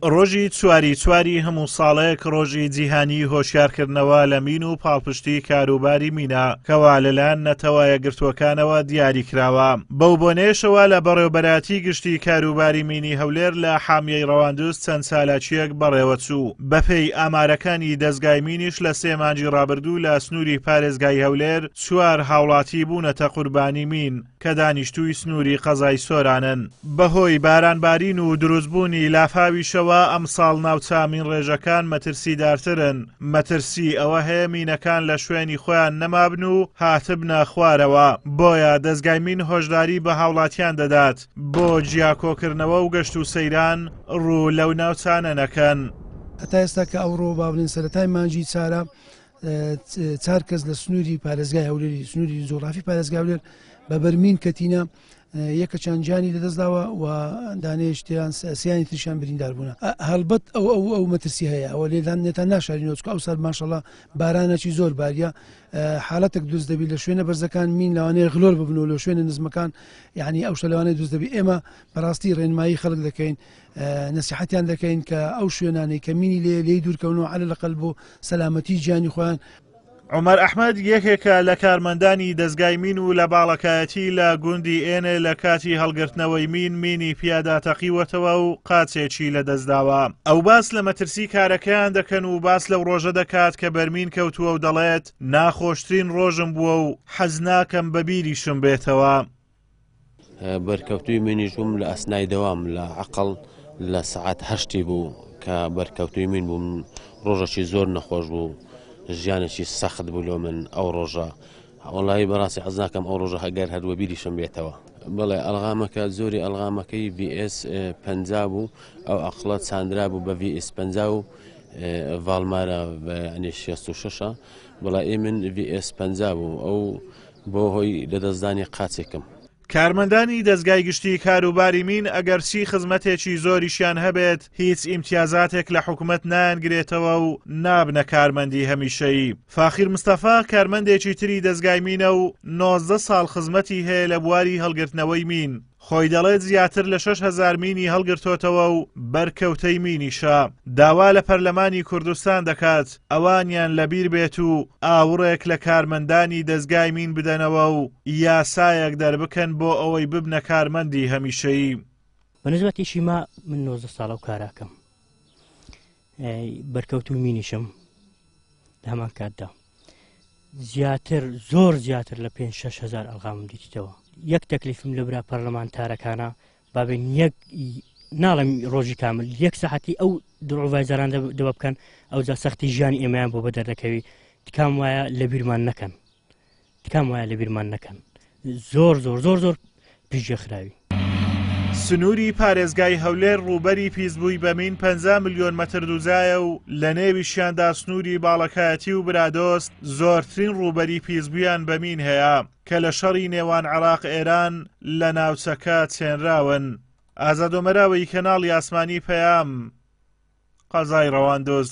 ڕۆژی چواری هەموو ساڵێک ڕۆژی جیهانی هۆشیارکردنەوە لە مین و پاڵپشتی کاروباری مینە کەوا لەلایەن نەتەوە یەکگرتووەکانەوە دیاری کراوە. بەو بۆنەیەشەوە لە بەڕێوەبەراتی گشتی کاروباری مینی هەولێر لە حامیەی ڕەواندوست چەند سالاچیەک بەڕێوەچوو. بەپێی ئامارەکانی دەستگای مینیش لە 3 مانگی ڕابردوو لە سنووری پارێزگای هەولێر 4 هاوڵاتی بوونەتە قوربانی مین کە دانیشتووی سنووری قەزای سۆرانن. بەهۆی بارانبارین و دروستبوونی لافاویشەوە ئەمساڵ ناوچامین ڕێژەکان مەترسیدارترن. مەترسی ئەوە هەیە مینەکان لە شوێنی خۆیان نەمابن و هاتبنە خوارەوە. بۆیە دەستگای مین هۆشداری بە هاوڵاتیان دەدات بۆ جیاکۆکردنەوە و گەشت و سەیران ڕوو لەو ناوچانە نەکەن. هەتا ئێستا کە ئەوڕۆ بابلین سەرەتای مانگی چارە 4 کەس لە سنووری پارێزگای هەولێری سنووری زۆرافی پارێزگای هەولێر بە بەرمین کەتینە یەکەچیان جانی لەدەستداوە و دانێشتیان سیانی تریشان بریندار بوون. هەڵبەت ئەو مەترسی هەیە ئەوە لێدان نێتان ناشارینەوە ئەو سەر ماشەڵڵا بارانەکی زۆر باریە حالەتێک دروست دەبی لە شوێنە بەرزەکان مین لەوانەیە غلۆر ببنەوە لە شوێنە نزمەکان یعنی ئەو شەلەوانەیە دروست دەبی. ئێمە بەڕاستی ڕێنمایی خەڵک دەکەین نەسیحەتیان دەکەین کە ئەو شوێنانەی کە مینی لێ دوورکەونەوە عەلە لەقەل بۆ سەلامەتی گیانی خۆیان. عومەر ئەحمەد یەکێکە لە کارمەندانی دەستگای مین و لە باڵەکایەتی لە گوندی ئێنێ لە کاتی هەڵگرتنەوەی مینی پیاداتەقیوەتەوە و قاچێکی لەدەستداوە. ئەو باس لە مەترسی کارەکەیان دەکەن و باس لەو ڕۆژە دەکات کە بەرمین کەوتووە و دەڵێت ناخۆشترین ڕۆژم بووە و حەز ناکەم بەبیریشم بێتەوە. بەرکەوتووی منیشم لە ئەسنای دەوام لە عەقڵ لە سەعات 8 بوو کە بەرکەوتووی من بووم ڕۆژێکی زۆر نەخۆش بوو ژیانێکی سەخت بوو لۆ من ئەو ڕۆژە وەڵایی بەڕاستی حەز ناکەم ئەو ڕۆژە هەگەر هەروە بیریشم بێتەوە. بەڵێ ئەلغامەکە زۆری ئەلغامەکەی VS 50 بوو ئەو عەقڵە چاندرا بوو بە VS 50 و ڤاڵمارە ینی 66 بەڵێ من VS 50 بوو ئەو بۆ هۆی لەدەستدانی قاچێکم. کارمەندانی دەستگای گشتی کاروباری مین ئەگەرچی خزمەتێکی زۆریشیان هەبێت هیچ ئیمتیازاتێک لە حکوومەت نایانگرێتەوە و نابنە کارمەندی هەمیشەیی. فاخیر مستەفا کارمەندێکی تری دەستگای مینە و 19 ساڵ خزمەتی هەیە لە بواری هەڵگرتنەوەی مین. خۆی دەڵێت زیاتر لە 6,000 مینی هەڵگرتوتەوە و بەرکەوتەی مینیشە. داوا لە پەرلەمانی کوردستان دەکات ئەوانیان لەبیر بێت و ئاوڕێک لە کارمەندانی دەستگای مین بدەنەوە و یاسایەک دەربکەن بۆ ئەوەی ببنە کارمەندی هەمیشەیی. بەنسبەتیشی من 19 ساڵە و کاراکەم بەرکەوتوی مینیشم لە هەمان کاتدا زۆر زیاتر لە 5-6,000 ئەلغامم دیتەوە. یەک تەکلیفم لە برا پەرلەمانتارەکانە بابێن یەک ناڵم ڕۆژی کامل 1 ساعتی ئەو دڵڕڤایزاران دەوە بکەن ئەوجا سەختی ژیانی ئێمەیان بۆ بەدەردەکەوی تکام وایە لە بیرمان نەکەن زۆر پیشە خراوی. سنووری پارێزگای هەولێر ڕووبەری پیسبووی بەمین 50 ملیۆن مەتر دووزایە و لە نێویشیاندا سنووری باڵەکایەتی و برادۆست زۆرترین ڕووبەری پیسبوویان بەمین هەیە کە لە شەڕی نێوان عێراق ئێران لە ناوچەکە چێنراون. ئازادۆمەراوەی کەناڵی ئاسمانی پەیام قەزای ڕەواندۆز.